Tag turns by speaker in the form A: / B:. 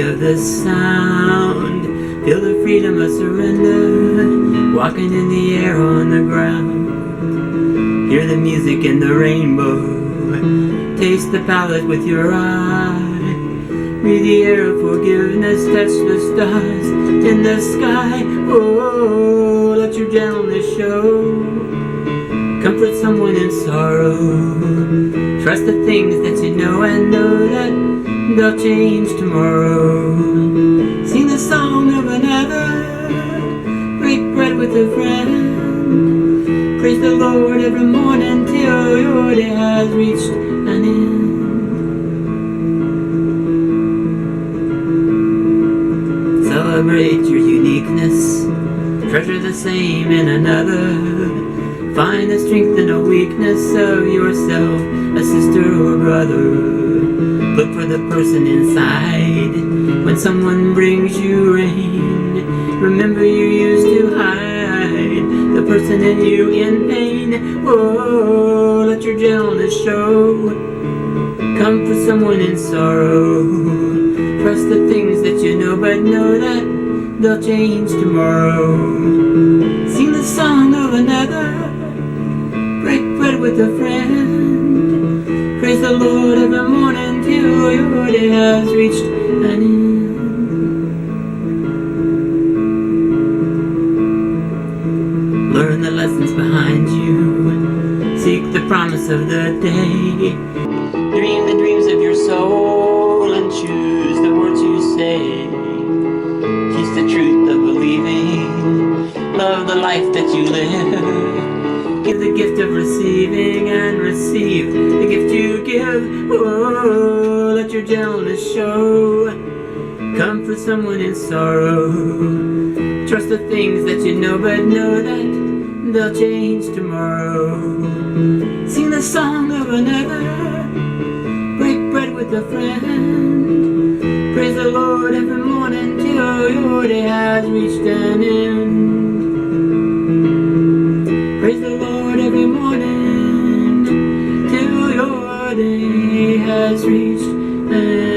A: of the sound. Feel the freedom of surrender, walking in the air on the ground. Hear the music in the rainbow, taste the palette with your eye. Breathe the air of forgiveness, touch the stars in the sky. Oh, let your gentleness show. Comfort someone in sorrow. Trust the things that you know and know that they'll change tomorrow. Sing the song of another, break bread with a friend. Praise the Lord every morning till your day has reached an end. Celebrate your uniqueness, treasure the same in another. Find the strength in the weakness of yourself, a sister or brother. Look for the person inside when someone brings you rain. Remember you used to hide the person in you in pain. Oh, let your gentleness show. Comfort someone in sorrow. Trust the things that you know, but know that they'll change tomorrow. Sing the song of another, break bread with a friend. Praise the Lord every morning till your day has reached an end. Learn the lessons behind you, seek the promise of the day. Dream the dreams of your soul and choose the words you say. Teach the truth of believing, love the life that you live. Give the gift of receiving and receive the gift you give. Oh, let your gentleness show. Comfort someone in sorrow. Trust the things that you know, but know that they'll change tomorrow. Sing the song of another, break bread with a friend. Praise the Lord every morning till your day has reached an end. Praise the Lord every morning till your day has reached an end.